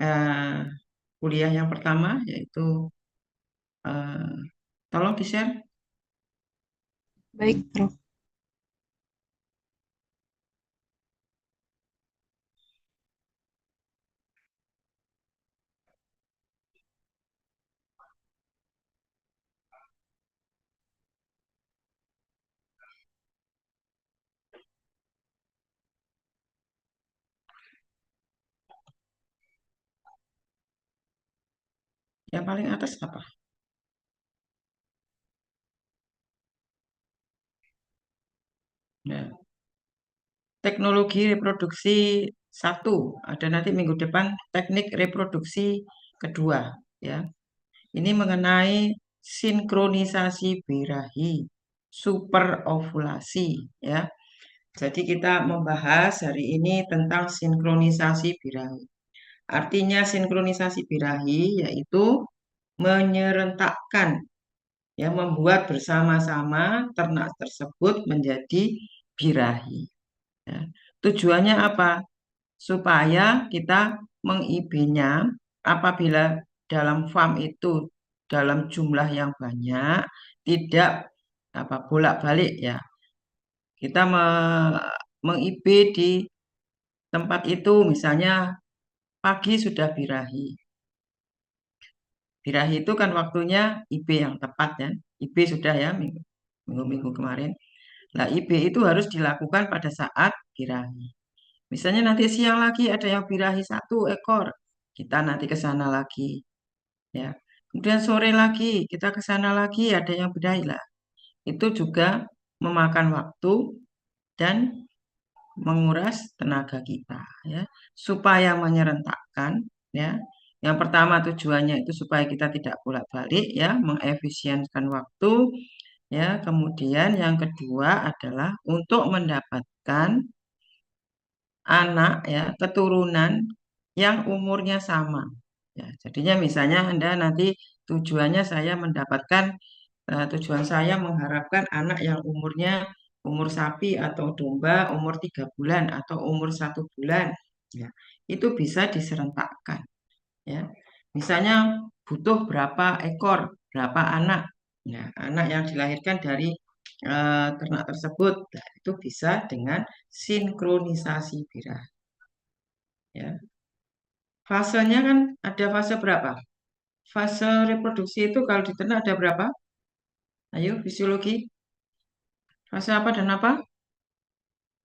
eh, kuliah yang pertama, yaitu eh, tolong di-share. Baik, Prof. Yang paling atas apa? Ya. Teknologi reproduksi satu, ada nanti minggu depan teknik reproduksi kedua, ya. Ini mengenai sinkronisasi birahi, superovulasi, ya. Jadi kita membahas hari ini tentang sinkronisasi birahi. Artinya sinkronisasi birahi yaitu menyerentakkan, ya, membuat bersama-sama ternak tersebut menjadi birahi. Ya. Tujuannya apa? Supaya kita meng-IB-nya apabila dalam farm itu dalam jumlah yang banyak, tidak apa bolak-balik, ya. Kita meng-IB di tempat itu, misalnya pagi sudah birahi. Birahi itu kan waktunya IB yang tepat, ya. IB sudah, ya, minggu-minggu kemarin. Nah, IB itu harus dilakukan pada saat birahi. Misalnya nanti siang lagi ada yang birahi 1 ekor, kita nanti ke sana lagi, ya. Kemudian sore lagi kita ke sana lagi ada yang birahi lah. Itu juga memakan waktu dan menguras tenaga kita, ya, supaya menyerentakkan, ya. Yang pertama tujuannya itu supaya kita tidak bolak-balik, ya, mengefisienkan waktu, ya. Kemudian yang kedua adalah untuk mendapatkan anak, ya, keturunan yang umurnya sama. Ya, jadinya misalnya Anda nanti tujuannya saya mendapatkan tujuan saya mengharapkan anak yang umur sapi atau domba umur 3 bulan atau umur 1 bulan. Ya, itu bisa diserentakkan. Ya, misalnya butuh berapa ekor, berapa anak. Ya, anak yang dilahirkan dari ternak tersebut, nah, itu bisa dengan sinkronisasi birahi. Ya. Fasenya kan ada fase berapa? Fase reproduksi itu kalau di ternak ada berapa? Ayo, fisiologi. Fase apa dan apa?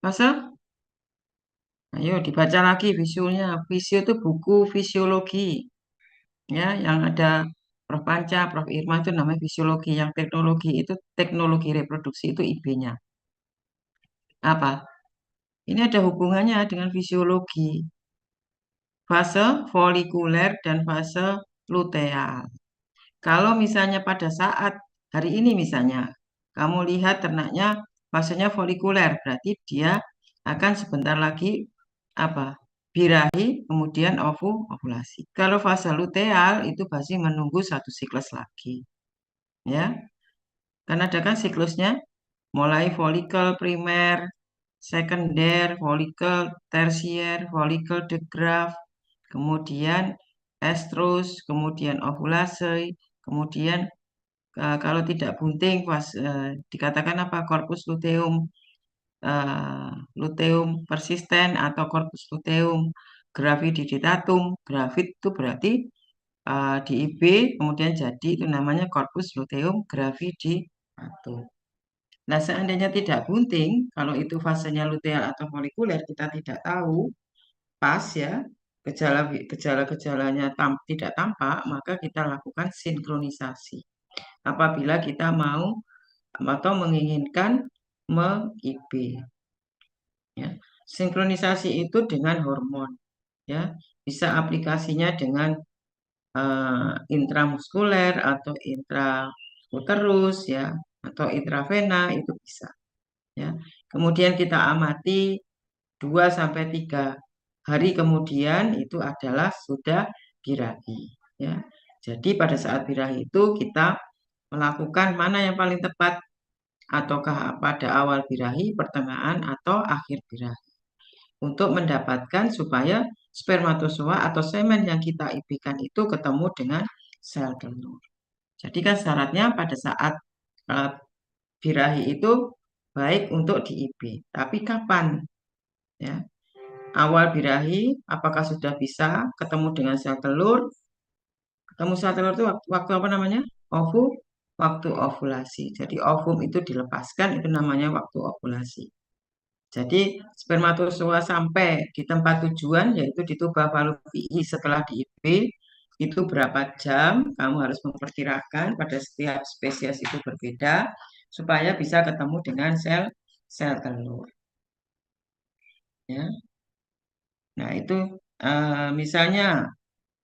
Fase? Ayo dibaca lagi visualnya. Visio itu buku fisiologi. Ya, yang ada Prof. Panca, Prof. Irma itu namanya fisiologi. Yang teknologi itu teknologi reproduksi itu IB-nya. Apa? Ini ada hubungannya dengan fisiologi. Fase folikuler dan fase luteal. Kalau misalnya pada saat hari ini misalnya, kamu lihat ternaknya fasenya folikuler, berarti dia akan sebentar lagi apa? Birahi, kemudian ovulasi. Kalau fase luteal itu pasti menunggu 1 siklus lagi, ya. Karena ada kan siklusnya, mulai folikel primer, sekunder, folikel tersier, folikel de Graaff, kemudian estrus, kemudian ovulasi, kemudian kalau tidak bunting pas dikatakan apa korpus luteum, eh, luteum persisten atau korpus luteum graviditatum. Gravid itu berarti di IB kemudian jadi itu namanya korpus luteum gravidatum. Nah, seandainya tidak bunting, kalau itu fasenya luteal atau folikuler kita tidak tahu pas, ya, gejala-gejalanya tidak tampak, maka kita lakukan sinkronisasi apabila kita mau atau menginginkan meng-IB, ya. Sinkronisasi itu dengan hormon, ya, bisa aplikasinya dengan intramuskuler atau intrauterus, ya, atau intravena itu bisa, ya. Kemudian kita amati 2 sampai 3 hari kemudian itu adalah sudah birahi, ya. Jadi pada saat birahi itu kita melakukan mana yang paling tepat, ataukah pada awal birahi, pertengahan, atau akhir birahi. untuk mendapatkan supaya spermatozoa atau semen yang kita IP-kan itu ketemu dengan sel telur. Jadi kan syaratnya pada saat uh, birahi itu baik untuk di IP. Tapi kapan? Ya, awal birahi apakah sudah bisa ketemu dengan sel telur? Ketemu sel telur itu waktu apa namanya? Waktu ovulasi. Jadi ovum itu dilepaskan itu namanya waktu ovulasi. Jadi spermatozoa sampai di tempat tujuan yaitu di tuba fallopi'i setelah di IP itu berapa jam kamu harus memperkirakan pada setiap spesies itu berbeda supaya bisa ketemu dengan sel telur. Ya. Nah itu misalnya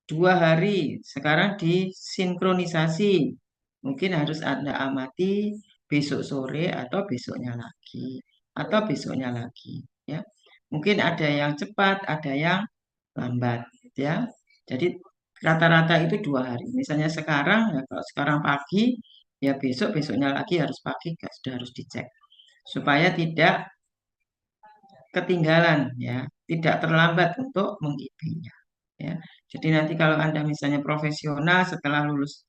2 hari sekarang disinkronisasi mungkin harus Anda amati besok sore atau besoknya lagi atau besoknya lagi ya. Mungkin ada yang cepat, ada yang lambat ya. Jadi rata-rata itu 2 hari. Misalnya sekarang ya kalau sekarang pagi ya besok besoknya lagi harus pagi sudah harus dicek supaya tidak ketinggalan ya, tidak terlambat untuk mengipinya ya. Jadi nanti kalau Anda misalnya profesional setelah lulus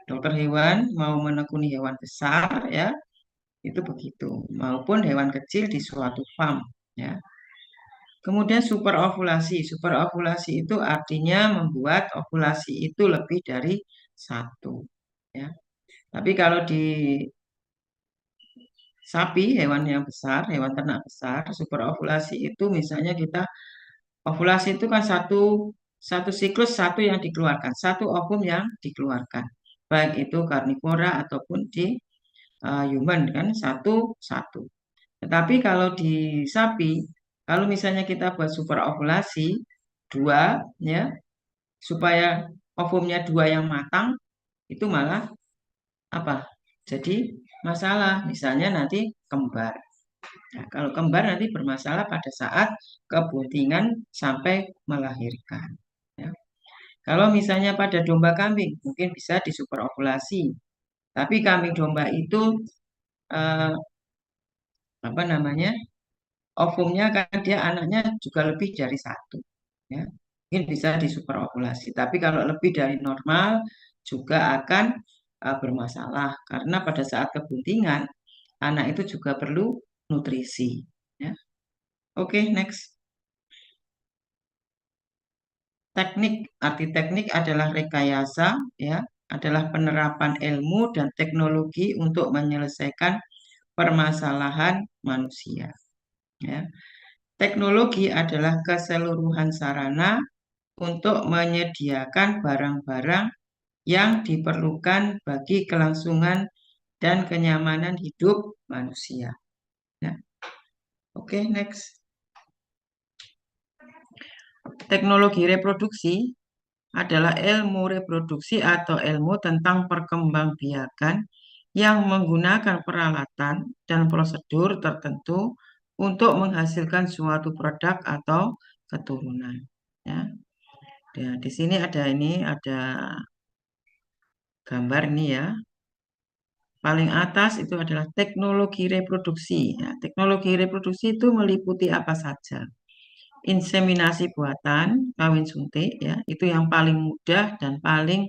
dokter hewan mau menekuni hewan besar ya, itu begitu maupun hewan kecil di suatu farm ya. Kemudian superovulasi. Superovulasi itu artinya membuat ovulasi itu lebih dari satu ya. Tapi kalau di sapi, hewan yang besar, hewan ternak besar, superovulasi itu misalnya kita ovulasi itu kan satu satu siklus satu yang dikeluarkan, satu ovum yang dikeluarkan. Baik itu karnivora ataupun di human kan satu satu. Tetapi kalau di sapi, kalau misalnya kita buat superovulasi dua ya supaya ovumnya dua yang matang itu malah apa? Jadi masalah misalnya nanti kembar. Nah, kalau kembar nanti bermasalah pada saat kebuntingan sampai melahirkan. Ya. Kalau misalnya pada domba kambing, mungkin bisa disuperovulasi. Tapi kambing domba itu eh, apa namanya? Ovumnya kan dia anaknya juga lebih dari satu. Ya. Mungkin bisa disuperovulasi. Tapi kalau lebih dari normal juga akan bermasalah karena pada saat kebuntingan anak itu juga perlu nutrisi. Ya. Oke, next. Teknik, arti teknik adalah rekayasa, ya, adalah penerapan ilmu dan teknologi untuk menyelesaikan permasalahan manusia. Ya. Teknologi adalah keseluruhan sarana untuk menyediakan barang-barang yang diperlukan bagi kelangsungan dan kenyamanan hidup manusia. Ya. Oke, next. Teknologi reproduksi adalah ilmu reproduksi atau ilmu tentang perkembangbiakan yang menggunakan peralatan dan prosedur tertentu untuk menghasilkan suatu produk atau keturunan. Ya. Ya, di sini ada gambar ini ya. Paling atas itu adalah teknologi reproduksi. Ya, teknologi reproduksi itu meliputi apa saja? Inseminasi buatan, kawin suntik ya, itu yang paling mudah dan paling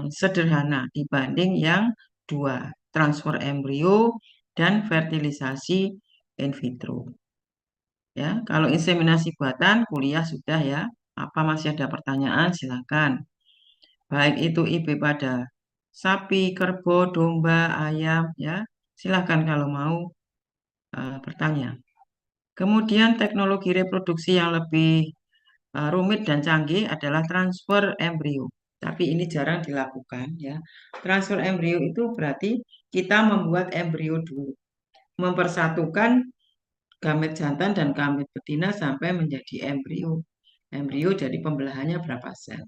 sederhana dibanding yang dua, transfer embrio dan fertilisasi in vitro. Ya, kalau inseminasi buatan kuliah sudah ya. Apa masih ada pertanyaan? Silakan. Baik itu IP pada sapi, kerbau, domba, ayam ya. Silakan kalau mau bertanya. Kemudian teknologi reproduksi yang lebih rumit dan canggih adalah transfer embrio. Tapi ini jarang dilakukan ya. Transfer embrio itu berarti kita membuat embrio dulu. Mempersatukan gamet jantan dan gamet betina sampai menjadi embrio. Embrio jadi pembelahannya berapa sel.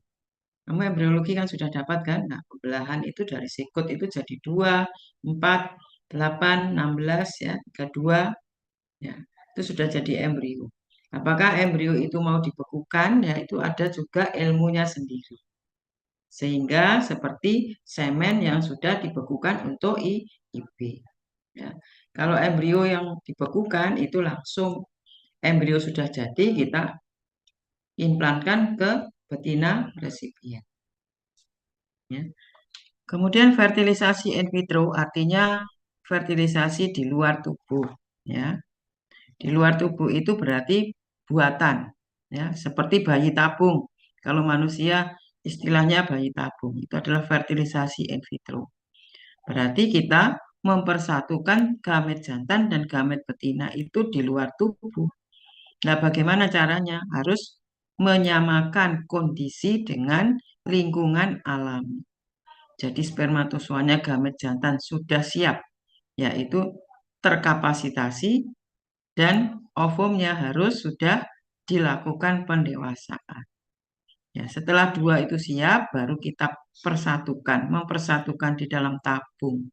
Kamu embriologi kan sudah dapat kan? Nah, pembelahan itu dari sikut itu jadi 2, 4, 8, 16 ya, 32 ya. Itu sudah jadi embrio. Apakah embrio itu mau dibekukan? Ya, itu ada juga ilmunya sendiri. Sehingga seperti semen yang sudah dibekukan untuk IB. Ya. Kalau embrio yang dibekukan itu langsung embrio sudah jadi, kita implankan ke betina resipien. Ya. Kemudian fertilisasi in vitro artinya fertilisasi di luar tubuh. Ya. Di luar tubuh itu berarti buatan, ya, seperti bayi tabung. Kalau manusia istilahnya bayi tabung, itu adalah fertilisasi in vitro. Berarti kita mempersatukan gamet jantan dan gamet betina itu di luar tubuh. Nah, bagaimana caranya? Harus menyamakan kondisi dengan lingkungan alami. Jadi spermatozoanya gamet jantan sudah siap, yaitu terkapasitasi dan ovumnya harus sudah dilakukan pendewasaan. Ya, setelah dua itu siap, baru kita persatukan, mempersatukan di dalam tabung.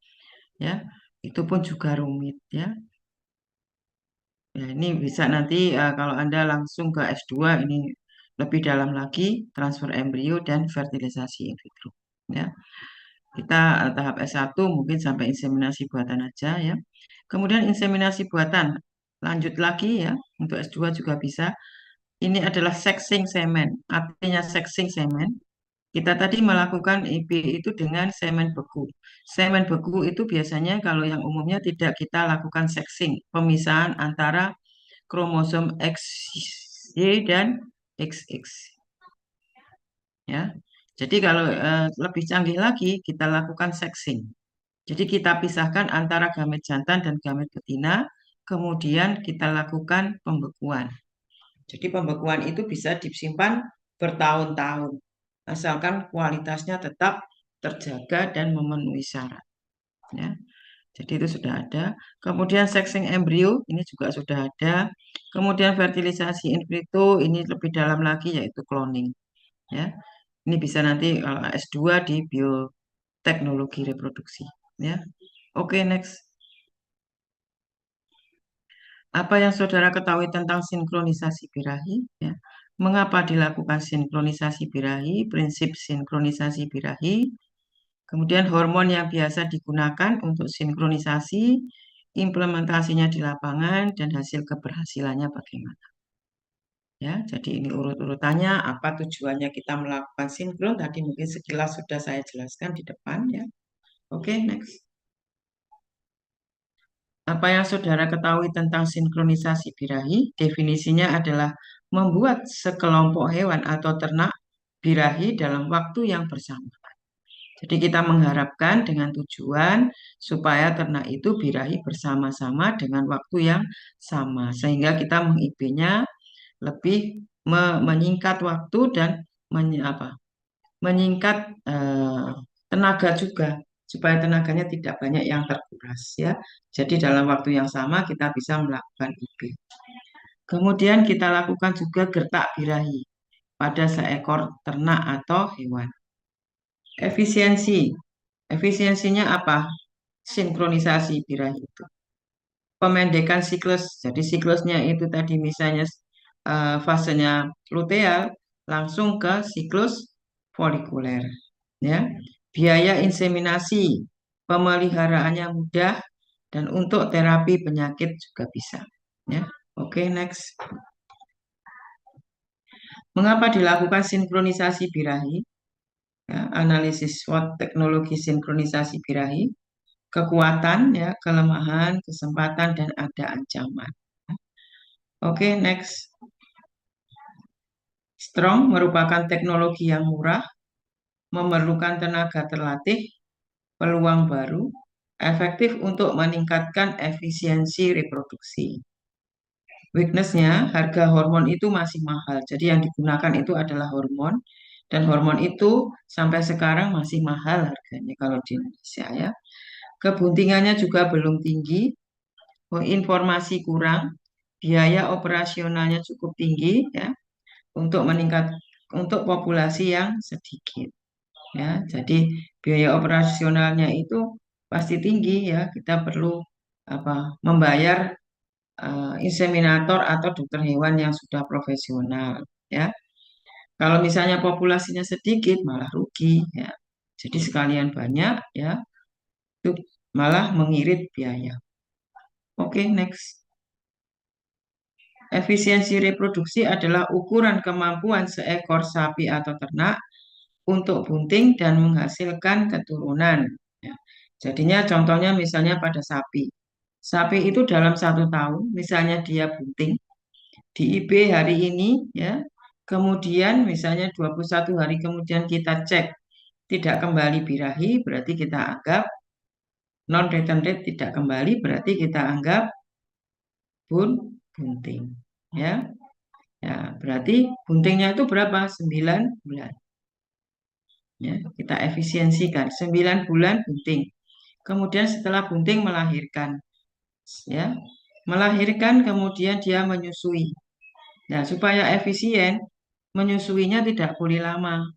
Ya, itu pun juga rumit ya. Ya, ini bisa nanti kalau Anda langsung ke S2 ini lebih dalam lagi transfer embrio dan fertilisasi in vitro. Ya, kita tahap S1 mungkin sampai inseminasi buatan aja ya. Kemudian inseminasi buatan lanjut lagi ya untuk S2 juga bisa. Ini adalah sexing semen. Artinya sexing semen. Kita tadi melakukan IB itu dengan semen beku. Semen beku itu biasanya kalau yang umumnya tidak kita lakukan sexing, pemisahan antara kromosom XY dan XX. Ya. Jadi kalau lebih canggih lagi kita lakukan sexing. Jadi kita pisahkan antara gamet jantan dan gamet betina, kemudian kita lakukan pembekuan. Jadi pembekuan itu bisa disimpan bertahun-tahun, asalkan kualitasnya tetap terjaga dan memenuhi syarat. Ya. Jadi itu sudah ada. Kemudian sexing embrio ini juga sudah ada. Kemudian fertilisasi in vitro ini lebih dalam lagi yaitu cloning. Ya, ini bisa nanti S2 di bioteknologi reproduksi. Ya, oke next. Apa yang saudara ketahui tentang sinkronisasi birahi? Ya. Mengapa dilakukan sinkronisasi birahi? Prinsip sinkronisasi birahi. Kemudian hormon yang biasa digunakan untuk sinkronisasi, implementasinya di lapangan, dan hasil keberhasilannya bagaimana. Ya, jadi ini urut-urutannya, apa tujuannya kita melakukan sinkron. Tadi mungkin sekilas sudah saya jelaskan di depan ya. Oke, next. Apa yang saudara ketahui tentang sinkronisasi birahi? Definisinya adalah membuat sekelompok hewan atau ternak birahi dalam waktu yang bersama. Jadi kita mengharapkan dengan tujuan supaya ternak itu birahi bersama-sama dengan waktu yang sama. Sehingga kita meng-IP-nya lebih menyingkat waktu dan menyingkat tenaga juga. Supaya tenaganya tidak banyak yang terkuras ya. Jadi dalam waktu yang sama kita bisa melakukan IP. Kemudian kita lakukan juga gertak birahi pada seekor ternak atau hewan. Efisiensi. Efisiensinya apa? Sinkronisasi birahi itu. Pemendekan siklus. Jadi siklusnya itu tadi misalnya fasenya luteal langsung ke siklus folikuler. Ya. Biaya inseminasi, pemeliharaannya mudah dan untuk terapi penyakit juga bisa. Ya. Oke, next. Mengapa dilakukan sinkronisasi birahi? Ya, analisis SWOT teknologi sinkronisasi birahi, kekuatan, ya, kelemahan, kesempatan, dan ada ancaman. Oke, next. Strong merupakan teknologi yang murah, memerlukan tenaga terlatih, peluang baru, efektif untuk meningkatkan efisiensi reproduksi. Weakness-nya, harga hormon itu masih mahal. Jadi yang digunakan itu adalah hormon, dan hormon itu sampai sekarang masih mahal harganya kalau di Indonesia ya. Kebuntingannya juga belum tinggi, informasi kurang, biaya operasionalnya cukup tinggi ya untuk meningkat untuk populasi yang sedikit ya. Jadi biaya operasionalnya itu pasti tinggi ya. Kita perlu membayar inseminator atau dokter hewan yang sudah profesional ya. Kalau misalnya populasinya sedikit malah rugi ya. Jadi sekalian banyak ya itu malah mengirit biaya. Oke, next. Efisiensi reproduksi adalah ukuran kemampuan seekor sapi atau ternak untuk bunting dan menghasilkan keturunan. Ya. Jadinya contohnya misalnya pada sapi. Sapi itu dalam 1 tahun, misalnya dia bunting, di IB hari ini, ya, kemudian misalnya 21 hari kemudian kita cek tidak kembali birahi, berarti kita anggap non return rate tidak kembali, berarti kita anggap bunting. Ya, ya, berarti buntingnya itu berapa? 9 bulan. Ya, kita efisiensikan 9 bulan bunting. Kemudian setelah bunting melahirkan, ya, melahirkan kemudian dia menyusui. Nah, supaya efisien, menyusuinya tidak boleh lama.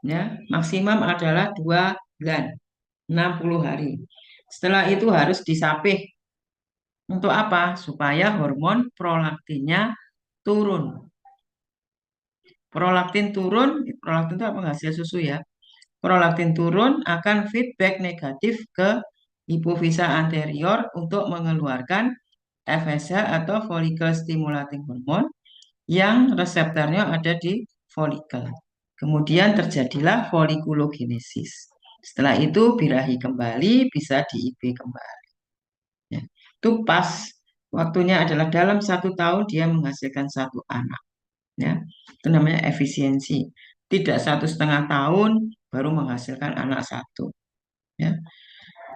Ya, maksimum adalah 2 bulan, 60 hari. Setelah itu harus disapih. Untuk apa? Supaya hormon prolaktinnya turun. Prolaktin turun, prolaktin itu apa? Hasil susu ya. Prolaktin turun akan feedback negatif ke hipofisa anterior untuk mengeluarkan FSH atau follicle stimulating hormone yang reseptornya ada di folikel. Kemudian terjadilah folikulogenesis. Setelah itu birahi kembali, bisa di IB kembali. Ya. Itu pas waktunya adalah dalam 1 tahun dia menghasilkan 1 anak. Ya. Itu namanya efisiensi. Tidak 1,5 tahun baru menghasilkan anak 1. Ya.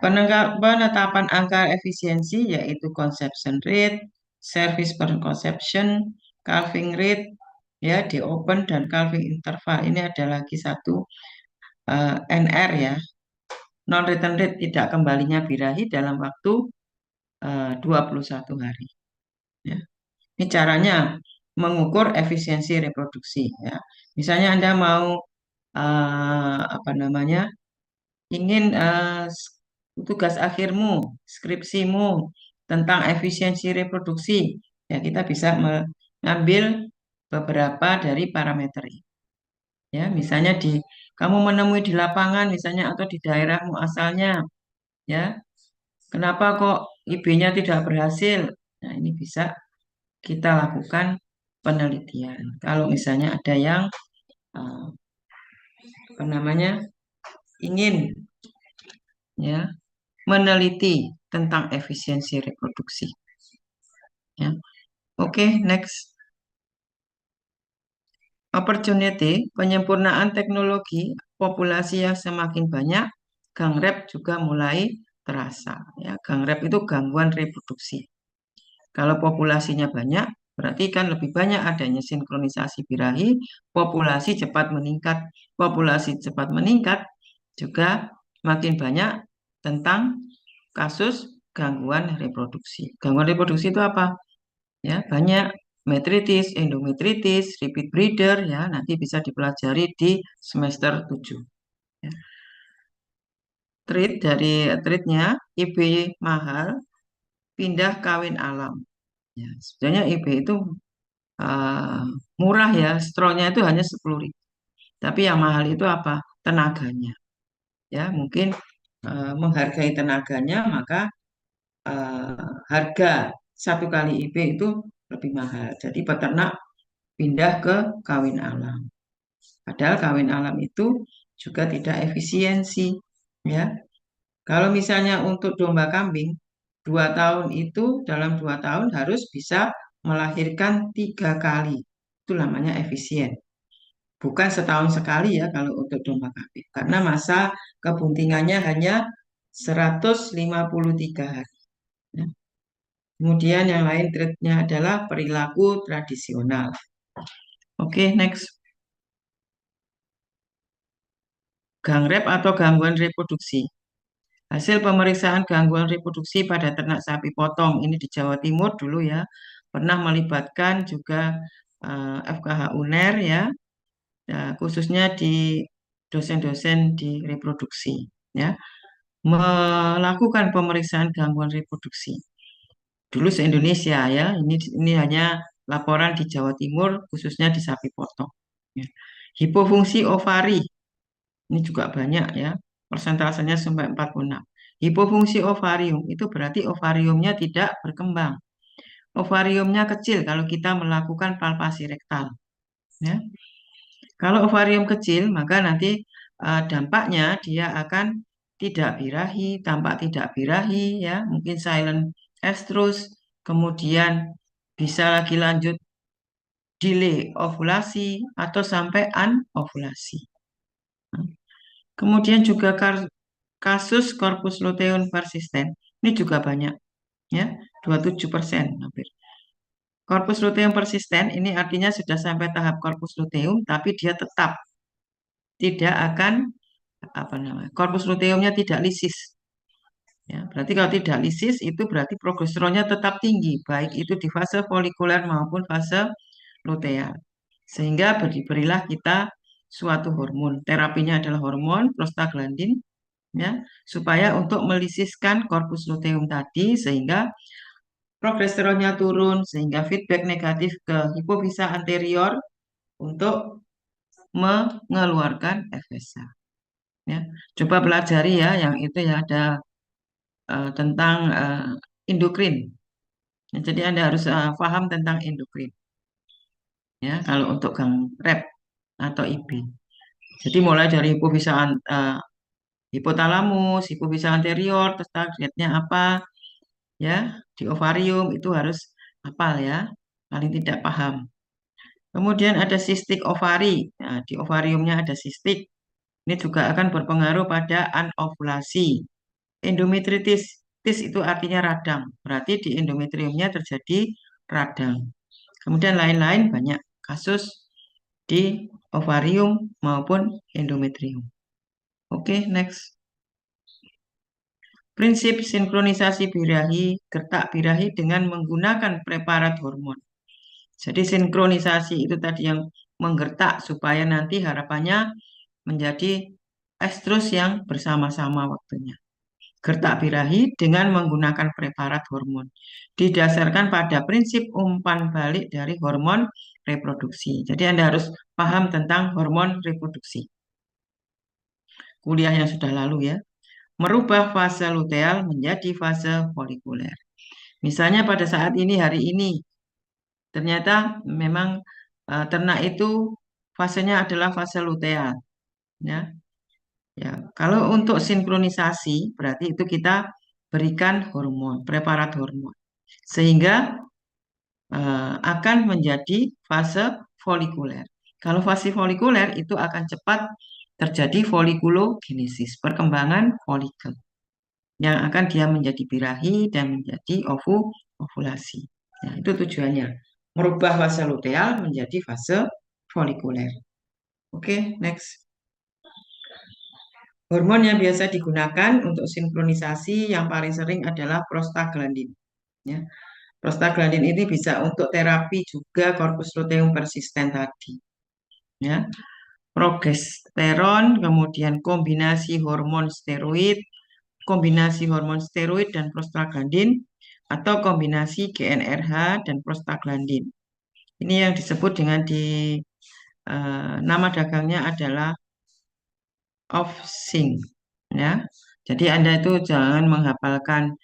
Penetapan angka efisiensi yaitu conception rate, service per conception, calving rate, ya di open dan calving interval. Ini ada lagi satu NR ya, non return rate, tidak kembalinya birahi dalam waktu 21 hari. Ya. Ini caranya mengukur efisiensi reproduksi. Ya. Misalnya Anda mau apa namanya, ingin tugas akhirmu, skripsimu tentang efisiensi reproduksi, ya kita bisa mengambil beberapa dari parameter ini. Ya, misalnya kamu menemui di lapangan, misalnya atau di daerahmu asalnya, ya, kenapa kok IB-nya tidak berhasil? Nah, ini bisa kita lakukan penelitian. Kalau misalnya ada yang eh, apa namanya ingin ya meneliti tentang efisiensi reproduksi. Ya. Oke, next. Opportunity, penyempurnaan teknologi, populasi yang semakin banyak, gangrep juga mulai terasa. Ya, gangrep itu gangguan reproduksi. Kalau populasinya banyak, berarti kan lebih banyak adanya sinkronisasi birahi, populasi cepat meningkat. Populasi cepat meningkat juga makin banyak tentang kasus gangguan reproduksi. Gangguan reproduksi itu apa? Ya, banyak metritis, endometritis, repeat breeder ya, nanti bisa dipelajari di semester 7. Ya. Treatnya IB mahal, pindah kawin alam. Ya, sebenarnya IB itu uh, murah ya, stronya itu hanya 10.000. Tapi yang mahal itu apa? Tenaganya. Ya, mungkin menghargai tenaganya, maka harga 1 kali IB itu lebih mahal. Jadi peternak pindah ke kawin alam. Padahal kawin alam itu juga tidak efisiensi. Ya, kalau misalnya untuk domba kambing, 2 tahun itu dalam 2 tahun harus bisa melahirkan 3 kali. Itu namanya efisien. Bukan setahun sekali ya kalau untuk domba kambing. Karena masa kebuntingannya hanya 153 hari. Ya. Kemudian yang lain treatnya adalah perilaku tradisional. Oke, next. Gangrep atau gangguan reproduksi. Hasil pemeriksaan gangguan reproduksi pada ternak sapi potong ini di Jawa Timur dulu ya, pernah melibatkan juga FKH UNER ya, khususnya di dosen-dosen di reproduksi ya, melakukan pemeriksaan gangguan reproduksi. Dulu se-Indonesia ya, ini hanya laporan di Jawa Timur khususnya di sapi potong. Ya. Hipofungsi ovari ini juga banyak ya, persentasenya sampai 46. Hipofungsi ovarium itu berarti ovariumnya tidak berkembang. ovariumnya kecil kalau kita melakukan palpasi rektal. Ya. Kalau ovarium kecil, maka nanti dampaknya dia akan tidak birahi, tampak tidak birahi, ya, mungkin silent estrus, kemudian bisa lagi lanjut delay ovulasi atau sampai anovulasi. Kemudian juga kasus corpus luteum persisten, ini juga banyak, ya, 27% hampir. Corpus luteum persisten ini artinya sudah sampai tahap corpus luteum, tapi dia tetap tidak akan apa namanya, corpus luteumnya tidak lisis. Ya, berarti kalau tidak lisis itu berarti progesteronnya tetap tinggi, baik itu di fase folikuler maupun fase luteal. Sehingga berilah kita suatu hormon. Terapinya adalah hormon prostaglandin, ya, supaya untuk melisiskan corpus luteum tadi sehingga progesteronnya turun, sehingga feedback negatif ke hipofisa anterior untuk mengeluarkan FSH. Ya, coba pelajari ya yang itu ya ada tentang endokrin. Ya, jadi Anda harus paham tentang endokrin. Ya, kalau untuk gang rep atau IB. Jadi mulai dari hipotalamus, hipofisa anterior, terus targetnya apa, ya, di ovarium itu harus hafal ya, paling tidak paham. Kemudian ada sistik ovari. Nah, di ovariumnya ada sistik. Ini juga akan berpengaruh pada anovulasi. Endometritis, tis itu artinya radang. Berarti di endometriumnya terjadi radang. Kemudian lain-lain banyak kasus di ovarium maupun endometrium. Oke, next. Prinsip sinkronisasi birahi, gertak birahi dengan menggunakan preparat hormon. Jadi sinkronisasi itu tadi yang menggertak supaya nanti harapannya menjadi estrus yang bersama-sama waktunya. Gertak birahi dengan menggunakan preparat hormon. Didasarkan pada prinsip umpan balik dari hormon reproduksi. Jadi Anda harus paham tentang hormon reproduksi. Kuliah yang sudah lalu ya. Merubah fase luteal menjadi fase folikuler. Misalnya pada saat ini, hari ini, ternyata memang ternak itu fasenya adalah fase luteal. Ya, ya. Kalau untuk sinkronisasi, berarti itu kita berikan hormon, preparat hormon, sehingga akan menjadi fase folikuler. Kalau fase folikuler itu akan cepat terjadi folikulogenesis, perkembangan folikel yang akan dia menjadi birahi dan menjadi ovulasi. Nah, itu tujuannya. Merubah fase luteal menjadi fase folikuler. Oke, next. Hormon yang biasa digunakan untuk sinkronisasi yang paling sering adalah prostaglandin. Ya. Prostaglandin ini bisa untuk terapi juga corpus luteum persisten tadi. Ya. Progesteron, kemudian kombinasi hormon steroid dan prostaglandin, atau kombinasi GnRH dan prostaglandin. Ini yang disebut dengan nama dagangnya adalah Ovsync, ya. Jadi Anda itu jangan menghafalkan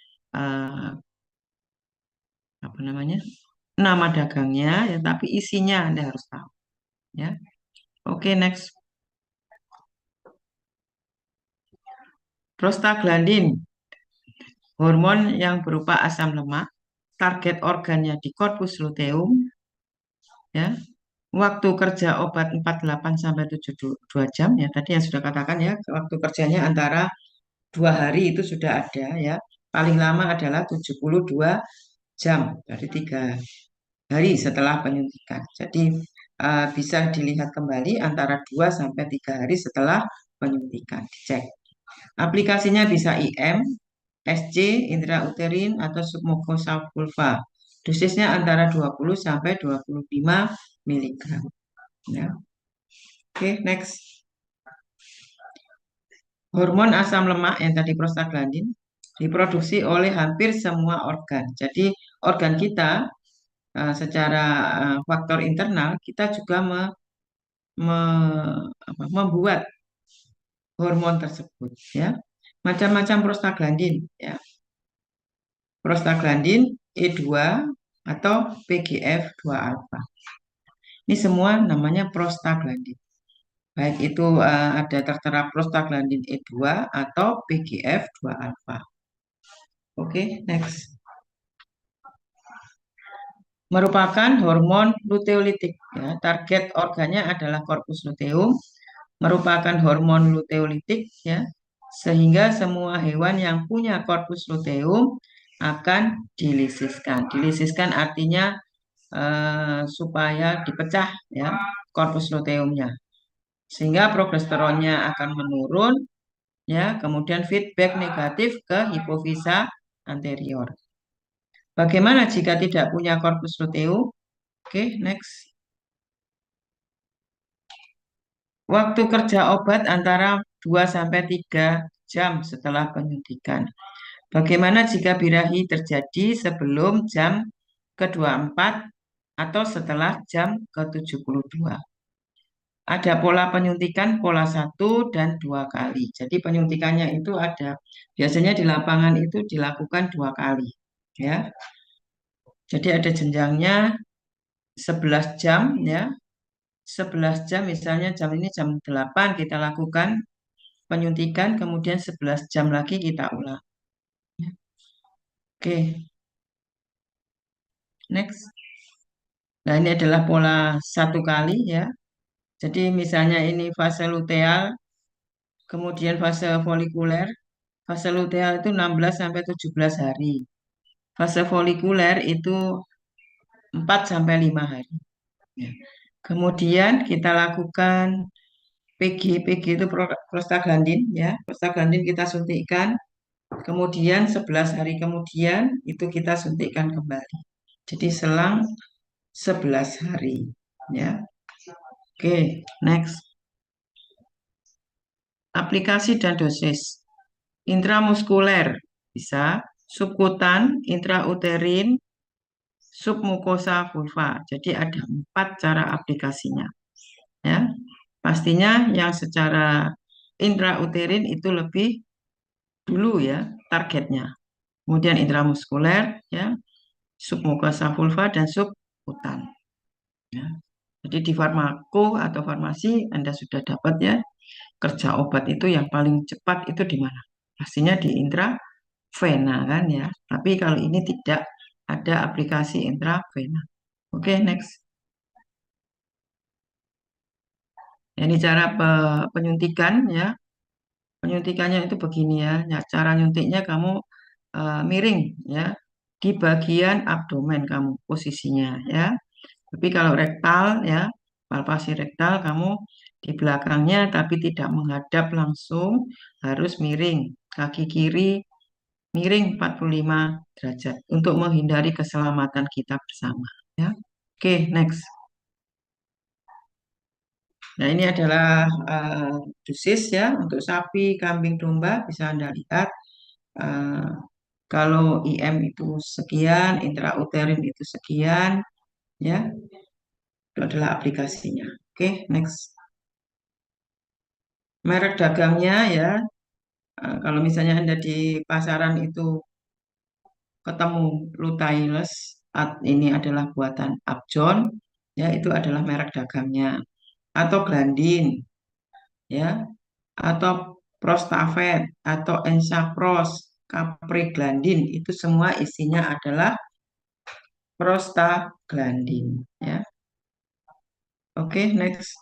apa namanya, nama dagangnya, ya, tapi isinya Anda harus tahu, ya. Oke, next. Prostaglandin, hormon yang berupa asam lemak, target organnya di korpus luteum, ya. Waktu kerja obat 48 sampai 72 jam, ya, tadi yang sudah katakan ya, waktu kerjanya antara 2 hari itu sudah ada, ya. Paling lama adalah 72 jam, dari 3 hari setelah penyuntikan. Jadi bisa dilihat kembali antara 2 sampai 3 hari setelah penyuntikan, dicek. Aplikasinya bisa IM, SC, intrauterin, atau submukosa vulva. Dosisnya antara 20 sampai 25 mg. Ya. Oke, next. Hormon asam lemak yang tadi prostaglandin diproduksi oleh hampir semua organ. Jadi organ kita secara faktor internal kita juga membuat hormon tersebut, ya. Macam-macam prostaglandin, ya. Prostaglandin E2, atau PGF2 alfa. Ini semua namanya prostaglandin. Baik itu ada tertera prostaglandin E2 atau PGF2 alfa. Oke, next. Merupakan hormon luteolitik. Ya. Target organnya adalah korpus luteum, merupakan hormon luteolitik, ya, sehingga semua hewan yang punya korpus luteum akan dilisiskan. Dilisiskan artinya supaya dipecah, ya, korpus luteumnya, sehingga progesteronnya akan menurun, ya, kemudian feedback negatif ke hipofisa anterior. Bagaimana jika tidak punya korpus luteum? Oke, next. Waktu kerja obat antara 2 sampai 3 jam setelah penyuntikan. Bagaimana jika birahi terjadi sebelum jam ke-24 atau setelah jam ke-72? Ada pola penyuntikan pola 1 dan 2 kali. Jadi penyuntikannya itu ada, biasanya di lapangan itu dilakukan 2 kali. Ya. Jadi ada jenjangnya 11 jam, ya. 11 jam, misalnya jam ini jam 8 kita lakukan penyuntikan, kemudian 11 jam lagi kita ulang. Oke, next. Nah, ini adalah pola 1 kali, ya. Jadi misalnya ini fase luteal, kemudian fase folikuler. Fase luteal itu 16 sampai 17 hari. Fase folikuler itu 4 sampai 5 hari. Ya. Kemudian kita lakukan PG. PG itu prostaglandin, ya. Prostaglandin kita suntikkan. Kemudian 11 hari kemudian itu kita suntikkan kembali. Jadi selang 11 hari, ya. Oke, next. Aplikasi dan dosis. Intramuskuler bisa, subkutan, intrauterin, submukosa vulva. Jadi ada 4 cara aplikasinya. Ya, pastinya yang secara intrauterin itu lebih dulu, ya, targetnya. Kemudian intramuskuler, ya, submukosa vulva dan subkutan. Ya. Jadi di farmako atau farmasi Anda sudah dapat, ya, kerja obat itu yang paling cepat itu di mana? Pastinya di intravena kan, ya. Tapi kalau ini tidak ada aplikasi intravena. Oke, next. Ini cara penyuntikan, ya. Penyuntikannya itu begini, ya. Ya, cara nyuntiknya kamu miring, ya, di bagian abdomen kamu posisinya, ya. Tapi kalau rektal, ya, palpasi rektal kamu di belakangnya tapi tidak menghadap langsung, harus miring. Kaki kiri miring 45 derajat untuk menghindari keselamatan kita bersama, ya. Oke, next. Nah, ini adalah dosis, ya, untuk sapi, kambing, domba bisa Anda lihat. eh, Kalau IM itu sekian, intrauterin itu sekian, ya, itu adalah aplikasinya. Oke, next. Merek dagangnya, ya. Kalau misalnya Anda di pasaran itu ketemu Lutailes, ini adalah buatan Upjohn, ya, itu adalah merek dagangnya. Atau Glandin, ya, atau Prostafet, atau Ensapros, Capriglandin, itu semua isinya adalah prostaglandin, ya. Oke, next.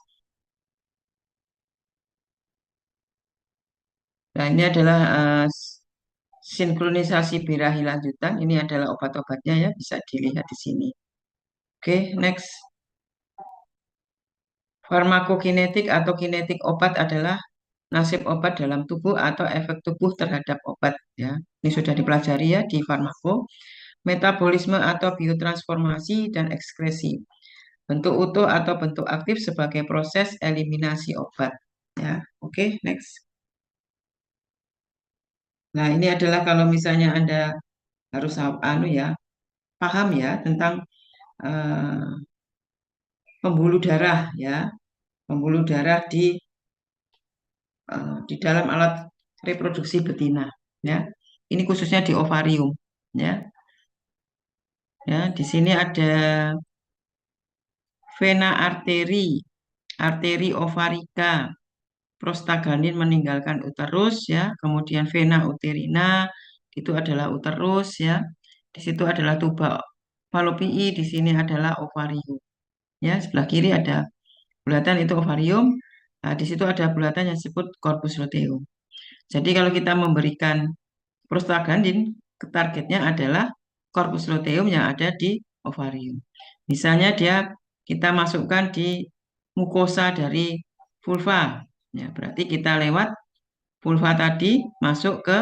Nah, ini adalah sinkronisasi birahi lanjutan. Ini adalah obat-obatnya, ya, bisa dilihat di sini. Oke, next. Farmakokinetik atau kinetik obat adalah nasib obat dalam tubuh atau efek tubuh terhadap obat, ya. Ini sudah dipelajari, ya, di farmako. Metabolisme atau biotransformasi dan ekskresi. Bentuk utuh atau bentuk aktif sebagai proses eliminasi obat, ya. Oke, next. Nah, ini adalah kalau misalnya Anda harus ya, paham, ya, tentang eh, pembuluh darah, ya. Pembuluh darah di dalam alat reproduksi betina, ya. Ini khususnya di ovarium, ya. Ya, di sini ada vena arteri ovarika, prostaglandin meninggalkan uterus ya, kemudian vena uterina itu adalah uterus ya. Di situ adalah tuba falopii, di sini adalah ovarium. Ya, sebelah kiri ada bulatan itu ovarium. Nah, di situ ada bulatan yang disebut corpus luteum. Jadi kalau kita memberikan prostaglandin, targetnya adalah corpus luteum yang ada di ovarium. Misalnya kita masukkan di mukosa dari vulva, ya berarti kita lewat vulva tadi masuk ke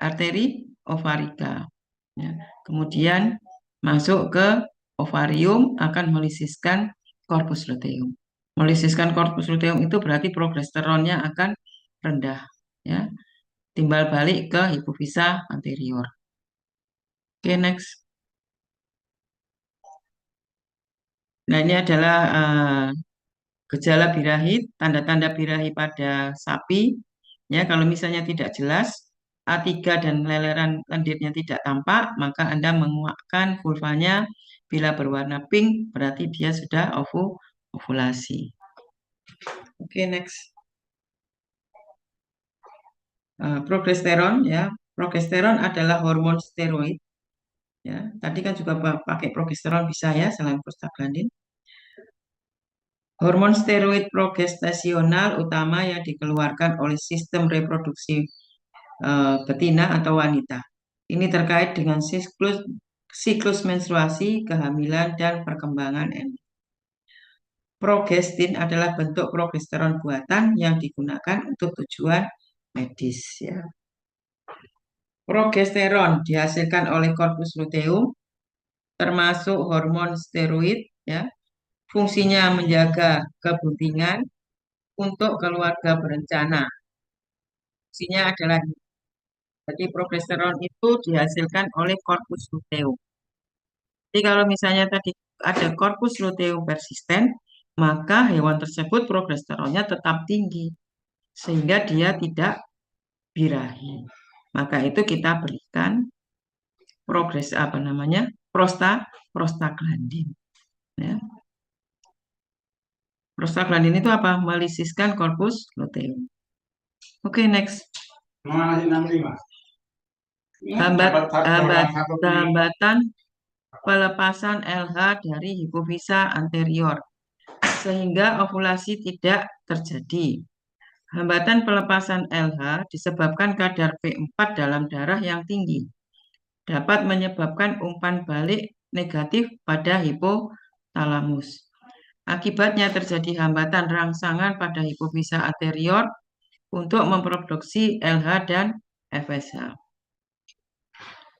arteri ovarika, ya. Kemudian masuk ke ovarium akan melisiskan corpus luteum. Melisiskan corpus luteum itu berarti progesteronnya akan rendah, ya, timbal balik ke hipofisa anterior. Oke, next. Nah, ini adalah gejala birahi, tanda-tanda birahi pada sapi. Ya, kalau misalnya tidak jelas, A3 dan leleran lendirnya tidak tampak, maka Anda menguakkan vulvanya. Bila berwarna pink, berarti dia sudah ovulasi. Oke, next. Progesteron, ya. Progesteron adalah hormon steroid. Ya, tadi kan juga pakai progesteron bisa ya, selain prostaglandin. Hormon steroid progestasional utama yang dikeluarkan oleh sistem reproduksi betina atau wanita. Ini terkait dengan siklus menstruasi, kehamilan, dan perkembangan embrion. Progestin adalah bentuk progesteron buatan yang digunakan untuk tujuan medis. Ya. Progesteron dihasilkan oleh corpus luteum, termasuk hormon steroid. Ya. Fungsinya menjaga kebuntingan untuk keluarga berencana. Fungsinya adalah jadi progesteron itu dihasilkan oleh corpus luteum. Jadi kalau misalnya tadi ada corpus luteum persisten, maka hewan tersebut progesteronnya tetap tinggi sehingga dia tidak birahi. Maka itu kita berikan prostaglandin. Ya. Prostaglandin itu apa? Melisiskan corpus luteum. Oke, next. Hambatan pelepasan LH dari hipofisa anterior sehingga ovulasi tidak terjadi. Hambatan pelepasan LH disebabkan kadar P4 dalam darah yang tinggi. Dapat menyebabkan umpan balik negatif pada hipotalamus. Akibatnya terjadi hambatan rangsangan pada hipofisa anterior untuk memproduksi LH dan FSH.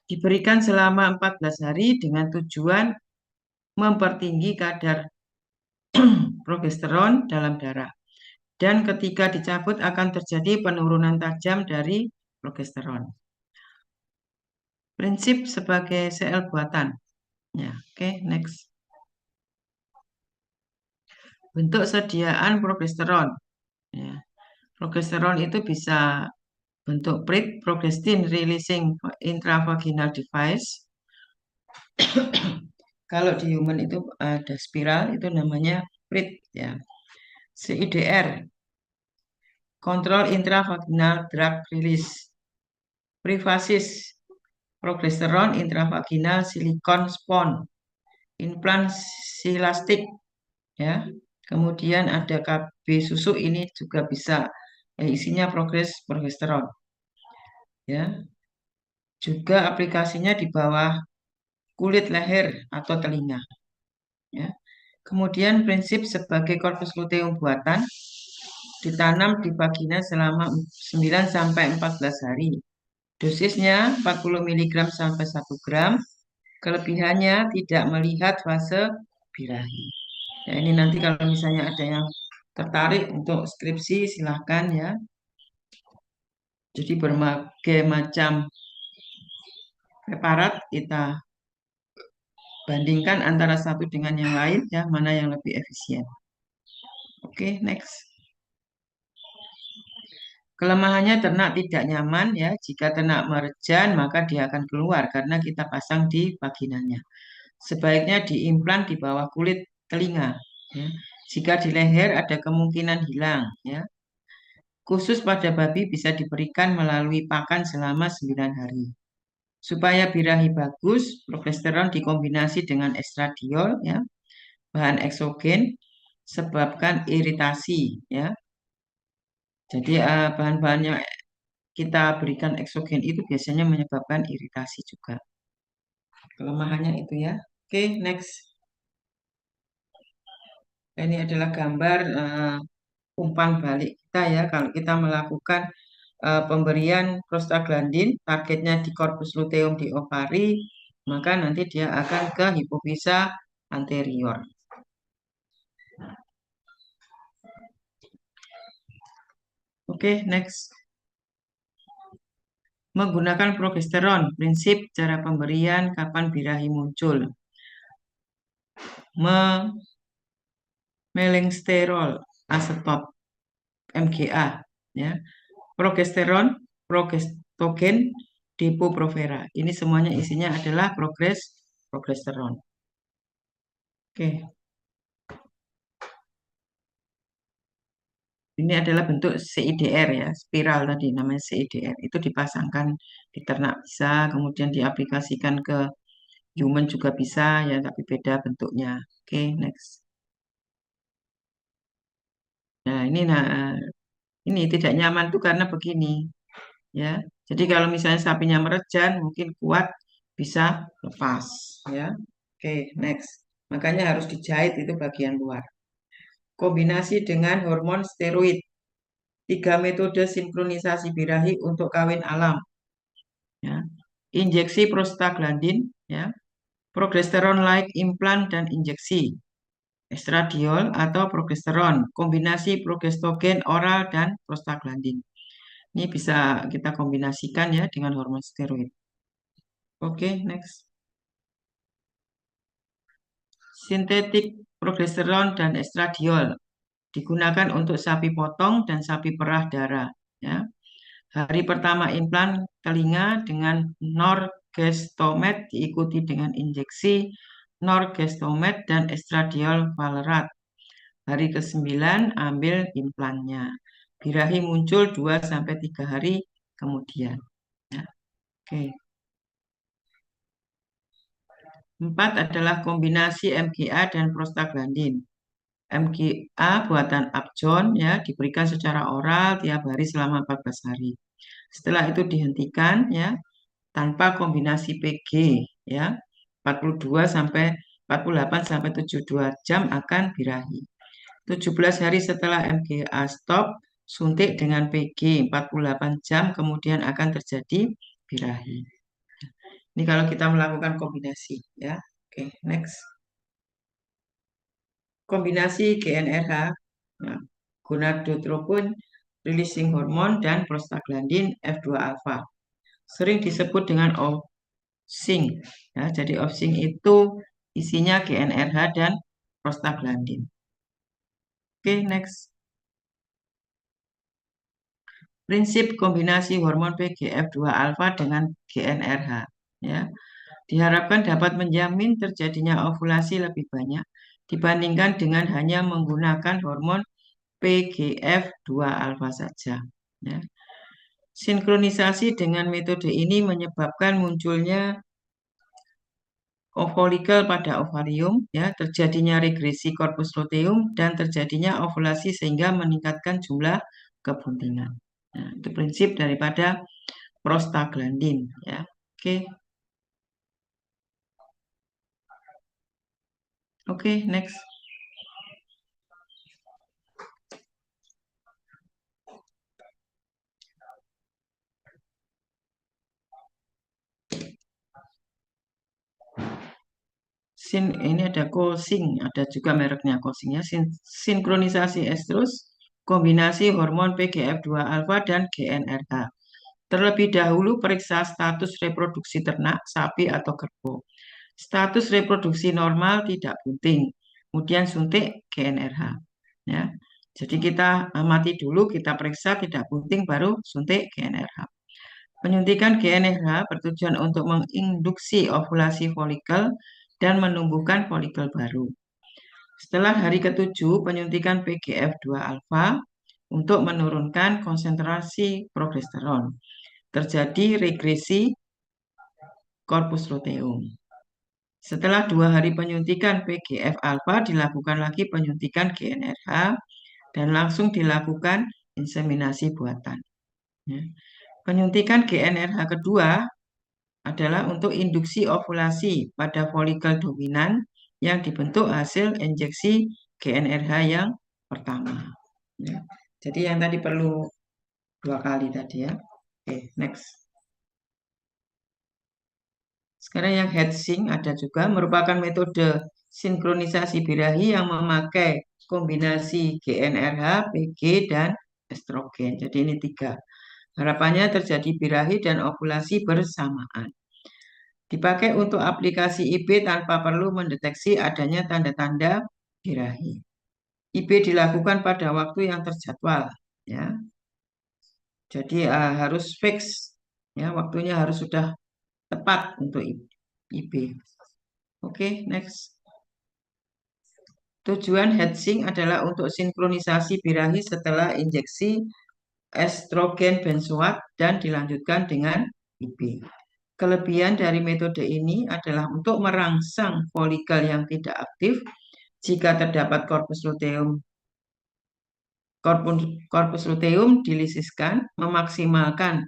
Diberikan selama 14 hari dengan tujuan mempertinggi kadar progesteron dalam darah. Dan ketika dicabut akan terjadi penurunan tajam dari progesteron. Prinsip sebagai sel buatan. Ya, oke, next. Bentuk sediaan progesteron. Ya. Progesteron itu bisa bentuk PRIT, Progestin Releasing Intravaginal Device. Kalau di human itu ada spiral, itu namanya PRIT ya. CIDR, Control Intravaginal Drug Release. Privasis, progesteron intravaginal silikon spon, implant silastik ya. Kemudian ada KB susu, ini juga bisa isinya progesteron ya. Juga aplikasinya di bawah kulit leher atau telinga ya. Kemudian prinsip sebagai corpus luteum buatan ditanam di vagina selama 9 sampai 14 hari. Dosisnya 40 mg sampai 1 gram. Kelebihannya tidak melihat fase birahi. Ya, ini nanti kalau misalnya ada yang tertarik untuk skripsi silahkan ya. Jadi berbagai macam preparat kita bandingkan antara satu dengan yang lain ya, mana yang lebih efisien. Oke, next. Kelemahannya ternak tidak nyaman ya. Jika ternak merejan maka dia akan keluar karena kita pasang di vaginanya. Sebaiknya diimplan di bawah kulit telinga. Ya. Jika di leher ada kemungkinan hilang. Ya. Khusus pada babi bisa diberikan melalui pakan selama 9 hari. Supaya birahi bagus, progesteron dikombinasi dengan estradiol, ya, bahan eksogen, sebabkan iritasi, ya. Jadi bahan-bahan yang kita berikan eksogen itu biasanya menyebabkan iritasi juga. Kelemahannya itu ya. Oke, next. Ini adalah gambar umpan balik kita ya. Kalau kita melakukan pemberian prostaglandin, targetnya di korpus luteum di ovari, maka nanti dia akan ke hipofisa anterior. Oke, next. Menggunakan progesteron, prinsip cara pemberian, kapan birahi muncul. Melengsterol asetot MGA, ya. Progesteron, progestogen, depo-provera. Ini semuanya isinya adalah progesteron. Oke. Ini adalah bentuk CIDR ya, spiral tadi namanya CIDR. Itu dipasangkan di ternak bisa, kemudian diaplikasikan ke human juga bisa ya, tapi beda bentuknya. Oke, next. Nah, ini tidak nyaman tuh karena begini ya. Jadi kalau misalnya sapinya merejan mungkin kuat bisa lepas ya. Oke, next. Makanya harus dijahit itu bagian luar. Kombinasi dengan hormon steroid. 3 metode sinkronisasi birahi untuk kawin alam. Ya. Injeksi prostaglandin, ya. Progesteron like implan dan injeksi. Estradiol atau progesteron, kombinasi progestogen oral dan prostaglandin. Ini bisa kita kombinasikan ya dengan hormon steroid. Oke, next. Sintetik progesteron dan estradiol digunakan untuk sapi potong dan sapi perah darah. Ya. Hari pertama implan telinga dengan norgestomet diikuti dengan injeksi norgestomet dan estradiol valerat. Hari ke-9 ambil implannya. Birahi muncul 2-3 hari kemudian. Ya. Oke. 4 adalah kombinasi MGA dan prostaglandin. MGA buatan Upjohn ya diberikan secara oral tiap hari selama 14 hari. Setelah itu dihentikan ya tanpa kombinasi PG ya 48 sampai 72 jam akan birahi. 17 hari setelah MGA stop, suntik dengan PG 48 jam kemudian akan terjadi birahi. Ini kalau kita melakukan kombinasi ya. Oke, next. Kombinasi GnRH, nah, gonadotropin releasing hormone dan prostaglandin F2 alpha. Sering disebut dengan OFSING. Ya, jadi OFSING itu isinya GnRH dan prostaglandin. Oke, next. Prinsip kombinasi hormon PGF2 alpha dengan GnRH. Ya. Diharapkan dapat menjamin terjadinya ovulasi lebih banyak dibandingkan dengan hanya menggunakan hormon PGF2 alpha saja. Ya. Sinkronisasi dengan metode ini menyebabkan munculnya ovolikel pada ovarium, ya, terjadinya regresi korpus luteum dan terjadinya ovulasi sehingga meningkatkan jumlah kebuntingan. Nah, itu prinsip daripada prostaglandin, ya. Oke. Oke, next. Ini ada Cosing, ada juga mereknya Cosing ya. Sinkronisasi estrus, kombinasi hormon PGF2 alpha dan GnRH. Terlebih dahulu periksa status reproduksi ternak, sapi atau kerbau. Status reproduksi normal tidak bunting. Kemudian suntik GnRH. Ya. Jadi kita amati dulu, kita periksa tidak bunting, baru suntik GnRH. Penyuntikan GnRH bertujuan untuk menginduksi ovulasi folikel dan menumbuhkan folikel baru. Setelah hari ke-7, penyuntikan PGF2 alfa untuk menurunkan konsentrasi progesteron. Terjadi regresi korpus luteum. Setelah 2 hari penyuntikan PGF alfa, dilakukan lagi penyuntikan GnRH dan langsung dilakukan inseminasi buatan. Ya. Penyuntikan GnRH kedua adalah untuk induksi ovulasi pada folikel dominan yang dibentuk hasil injeksi GnRH yang pertama. Ya. Jadi yang tadi perlu 2 kali tadi ya. Oke, next. Sekarang yang headsink ada juga merupakan metode sinkronisasi birahi yang memakai kombinasi GnRH, PG, dan estrogen. Jadi ini 3. Harapannya terjadi birahi dan ovulasi bersamaan. Dipakai untuk aplikasi IB tanpa perlu mendeteksi adanya tanda-tanda birahi. IB dilakukan pada waktu yang terjadwal, ya. Jadi harus fix, ya, waktunya harus sudah tepat untuk IB. Oke, next. Tujuan headsink adalah untuk sinkronisasi birahi setelah injeksi estrogen benzoat dan dilanjutkan dengan IB. Kelebihan dari metode ini adalah untuk merangsang folikel yang tidak aktif jika terdapat korpus luteum dilisiskan, memaksimalkan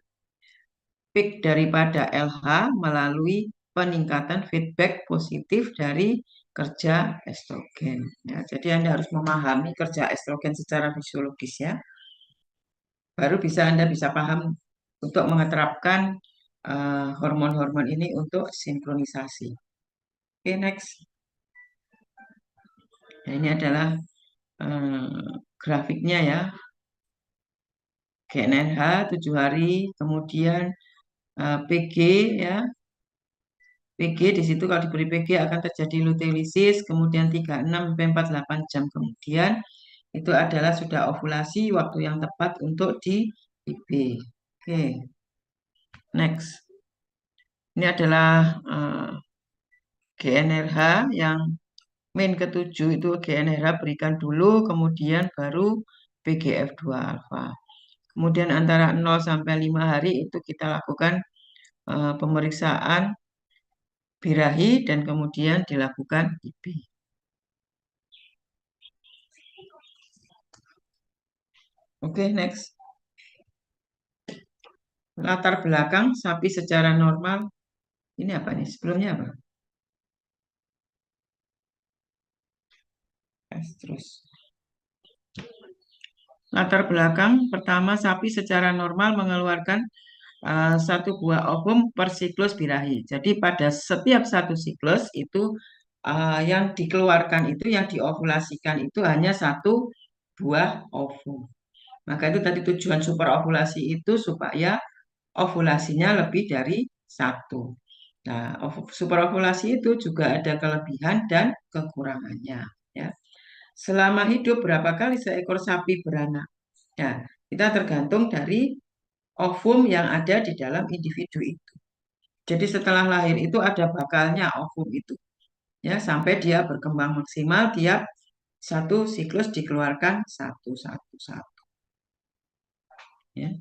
peak daripada LH melalui peningkatan feedback positif dari kerja estrogen. Ya, jadi Anda harus memahami kerja estrogen secara fisiologis ya. Baru Anda bisa paham untuk menerapkan hormon-hormon ini untuk sinkronisasi. Oke, next. Nah, ini adalah grafiknya ya. GnRH 7 hari, kemudian PG ya. PG di situ kalau diberi PG akan terjadi luteolisis, kemudian 36 sampai 48 jam kemudian itu adalah sudah ovulasi, waktu yang tepat untuk di IB. Oke. Next. Ini adalah GnRH yang min ke-7 itu GnRH berikan dulu, kemudian baru PGF2 alfa. Kemudian antara 0 sampai 5 hari itu kita lakukan pemeriksaan birahi dan kemudian dilakukan IB. Oke, next. Latar belakang sapi secara normal. Ini apa nih? Sebelumnya apa? Terus. Latar belakang pertama, sapi secara normal mengeluarkan satu buah ovum per siklus birahi. Jadi pada setiap satu siklus itu yang dikeluarkan itu, yang diovulasikan itu hanya satu buah ovum. Maka itu tadi tujuan super ovulasi itu supaya ovulasinya lebih dari satu. Nah, super ovulasi itu juga ada kelebihan dan kekurangannya. Ya. Selama hidup berapa kali seekor sapi beranak? Ya, kita tergantung dari ovum yang ada di dalam individu itu. Jadi setelah lahir itu ada bakalnya ovum itu. Ya, sampai dia berkembang maksimal tiap satu siklus dikeluarkan satu. Ya.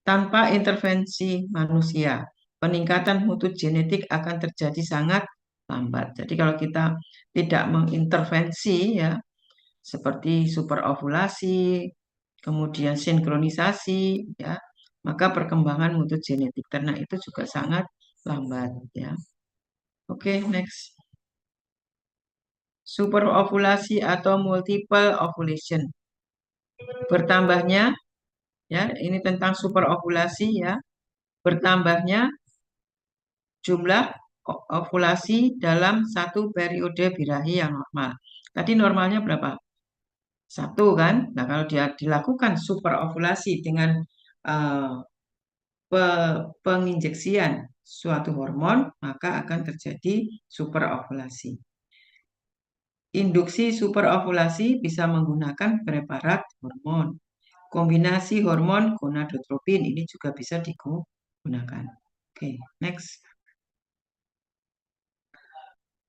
Tanpa intervensi manusia, peningkatan mutu genetik akan terjadi sangat lambat. Jadi kalau kita tidak mengintervensi ya, seperti superovulasi, kemudian sinkronisasi ya, maka perkembangan mutu genetik ternak itu juga sangat lambat ya. Oke, next. Superovulasi atau multiple ovulation. Bertambahnya ya, ini tentang superovulasi ya. Bertambahnya jumlah ovulasi dalam satu periode birahi yang normal. Tadi normalnya berapa? 1 kan? Nah, kalau dia dilakukan superovulasi dengan uh, penginjeksian suatu hormon, maka akan terjadi superovulasi. Induksi superovulasi bisa menggunakan preparat hormon. Kombinasi hormon gonadotropin ini juga bisa digunakan. Oke, next.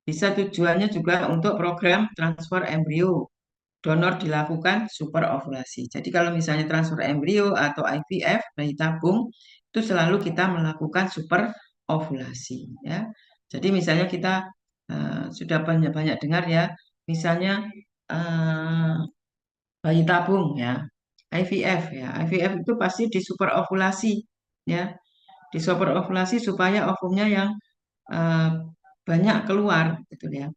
Bisa tujuannya juga untuk program transfer embrio. Donor dilakukan superovulasi. Jadi kalau misalnya transfer embrio atau IVF bayi tabung itu selalu kita melakukan superovulasi ya. Jadi misalnya kita sudah banyak dengar ya, misalnya eh, bayi tabung ya, IVF ya. IVF itu pasti disuperovulasi ya. Disuperovulasi supaya ovumnya yang eh, banyak keluar gitu ya.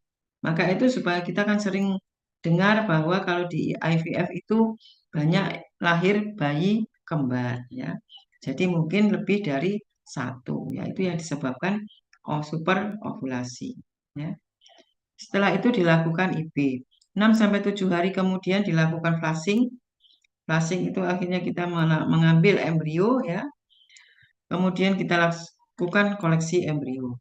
Maka itu supaya kita kan sering dengar bahwa kalau di IVF itu banyak lahir bayi kembar ya. Jadi mungkin lebih dari satu ya, itu yang disebabkan super ovulasi ya. Setelah itu dilakukan IB. 6 sampai 7 hari kemudian dilakukan flushing. Flushing itu akhirnya kita mengambil embrio ya. Kemudian kita lakukan koleksi embrio.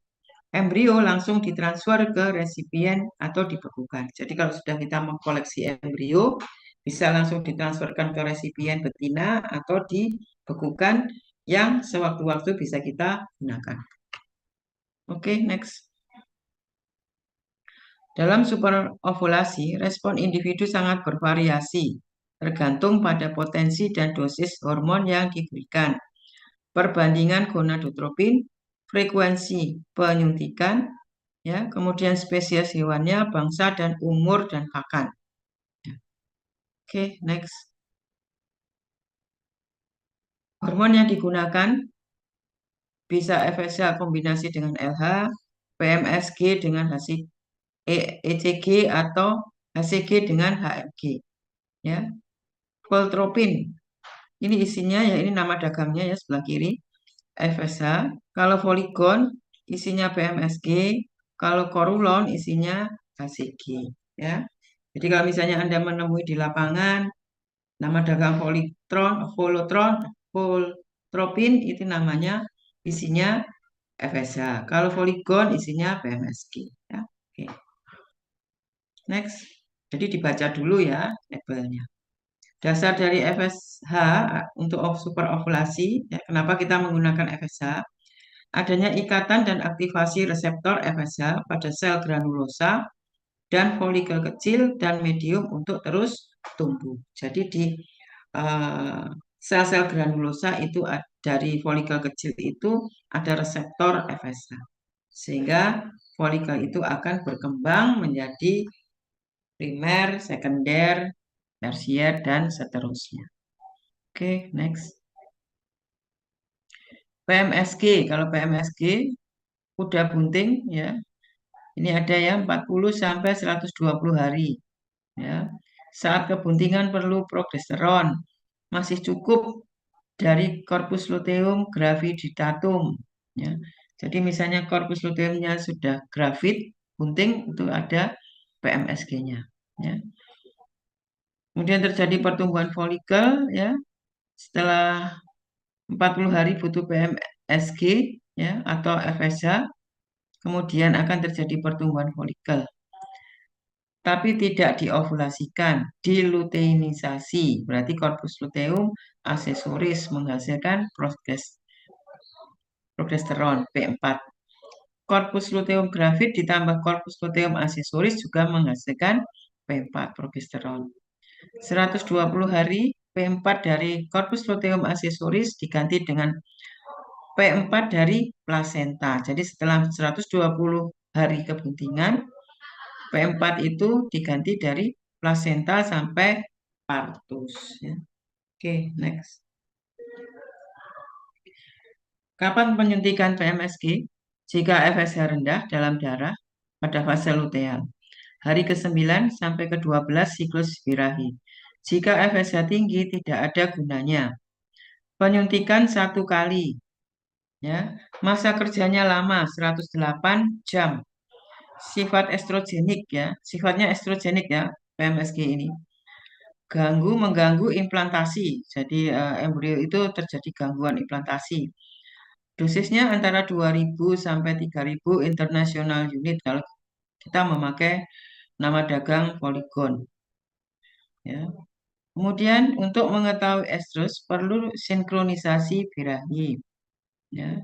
Embrio langsung ditransfer ke resipien atau dibekukan. Jadi kalau sudah kita mengkoleksi embrio, bisa langsung ditransferkan ke resipien betina atau dibekukan yang sewaktu-waktu bisa kita gunakan. Oke, next. Dalam superovulasi, respon individu sangat bervariasi, tergantung pada potensi dan dosis hormon yang diberikan, perbandingan gonadotropin, frekuensi penyuntikan, ya, kemudian spesies hewannya, bangsa dan umur dan pakan. Oke, next. Hormon yang digunakan bisa FSH kombinasi dengan LH, PMSG dengan ECG atau HCG dengan HMG. Ya, Coltropin. Ini isinya ya, ini nama dagangnya ya sebelah kiri. FSH. Kalau Foligon isinya PMSG, kalau Corulon isinya HCG ya. Jadi kalau misalnya Anda menemui di lapangan nama dagang Holotropin itu namanya isinya FSH. Kalau Foligon isinya PMSG ya. Oke. Next. Jadi dibaca dulu ya labelnya. Dasar dari FSH untuk superovulasi, ya, kenapa kita menggunakan FSH? Adanya ikatan dan aktivasi reseptor FSH pada sel granulosa dan folikel kecil dan medium untuk terus tumbuh. Jadi di sel-sel granulosa itu dari folikel kecil itu ada reseptor FSH. Sehingga folikel itu akan berkembang menjadi primer, sekunder, tersier, dan seterusnya. Oke, next. PMSG, kalau PMSG kuda bunting ya. Ini ada ya 40 sampai 120 hari ya. Saat kebuntingan perlu progesteron. Masih cukup dari corpus luteum gravidatum ya. Jadi misalnya corpus luteumnya sudah gravid, bunting itu ada PMSG-nya ya. Kemudian terjadi pertumbuhan folikel ya. Setelah 40 hari butuh PMSG ya atau FSH, kemudian akan terjadi pertumbuhan folikel. Tapi tidak diovulasikan, diluteinisasi. Berarti korpus luteum aksesoris menghasilkan progesteron P4. Korpus luteum gravid ditambah korpus luteum aksesoris juga menghasilkan P4 progesteron. 120 hari P4 dari korpus luteum aksesoris diganti dengan P4 dari plasenta. Jadi setelah 120 hari kebuntingan, P4 itu diganti dari plasenta sampai partus. Ya. Oke, next. Kapan penyuntikan PMSG? Jika FSH rendah dalam darah pada fase luteal. Hari ke-9 sampai ke-12 siklus birahi. Jika FSH tinggi tidak ada gunanya. Penyuntikan 1 kali. Ya. Masa kerjanya lama 108 jam. Sifat estrogenik ya. Sifatnya estrogenik ya PMSG ini. Mengganggu implantasi. Jadi embrio itu terjadi gangguan implantasi. Dosisnya antara 2000 sampai 3000 international unit kalau kita memakai nama dagang poligon. Ya. Kemudian untuk mengetahui estrus perlu sinkronisasi birahi. Ya.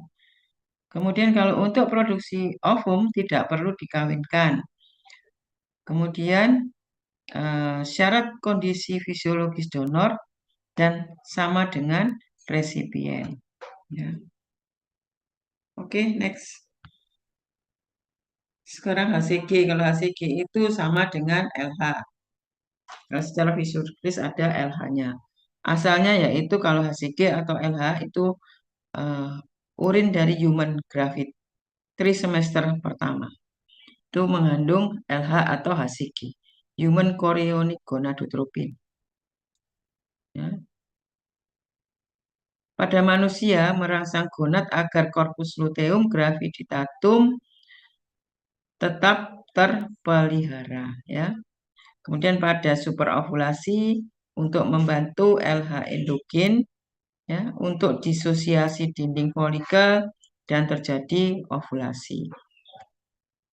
Kemudian kalau untuk produksi ovum tidak perlu dikawinkan. Kemudian syarat kondisi fisiologis donor dan sama dengan resipien. Ya. Oke, next. Sekarang HCG. Kalau HCG itu sama dengan LH. Kalau secara fisiologis ada LH-nya. Asalnya yaitu kalau HCG atau LH itu urin dari human gravid trimester pertama. Itu mengandung LH atau HCG, human chorionic gonadotropin. Ya. Pada manusia merangsang gonad agar korpus luteum graviditatum tetap terpelihara. Ya. Kemudian pada superovulasi untuk membantu LH endogen, ya, untuk disosiasi dinding folikel dan terjadi ovulasi.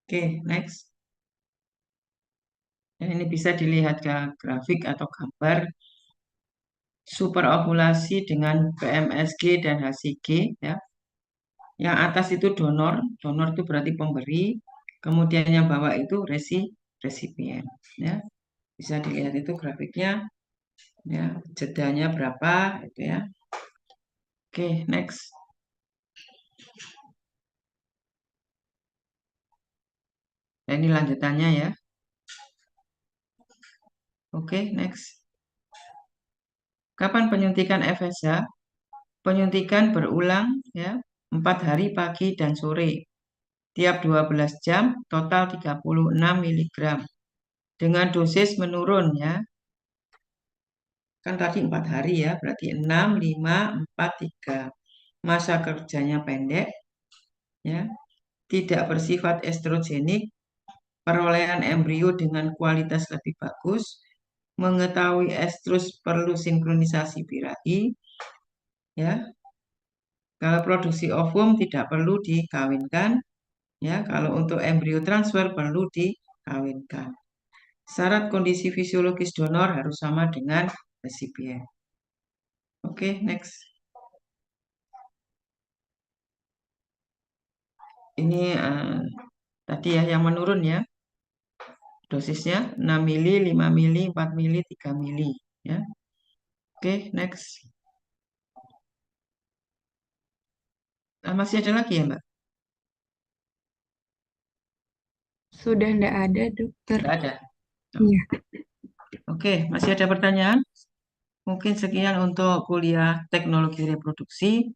Oke, next. Dan ini bisa dilihat ke grafik atau gambar superovulasi dengan PMSG dan HCG, ya. Yang atas itu donor, donor itu berarti pemberi, kemudian yang bawah itu resipien, ya. Bisa dilihat itu grafiknya, ya, jedanya berapa itu ya. Oke, next. Nah, ini lanjutannya ya. Oke, next. Kapan penyuntikan FSH? Penyuntikan berulang ya, 4 hari pagi dan sore. Tiap 12 jam total 36 mg. Dengan dosis menurun ya. Kan tadi 4 hari ya, berarti 6, 5, 4, 3. Masa kerjanya pendek ya. Tidak bersifat estrogenik, perolehan embrio dengan kualitas lebih bagus, mengetahui estrus perlu sinkronisasi birahi, ya. Kalau produksi ovum tidak perlu dikawinkan, ya. Kalau untuk embrio transfer perlu dikawinkan. Syarat kondisi fisiologis donor harus sama dengan resipien. Oke, next. Ini tadi ya yang menurun ya. Dosisnya 6 mili, 5 mili, 4 mili, 3 mili. Ya. Oke, next. Masih ada lagi ya, Mbak? Sudah tidak ada, dokter. Tidak ada. Iya. Oke, masih ada pertanyaan? Mungkin sekian untuk kuliah teknologi reproduksi.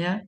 Ya,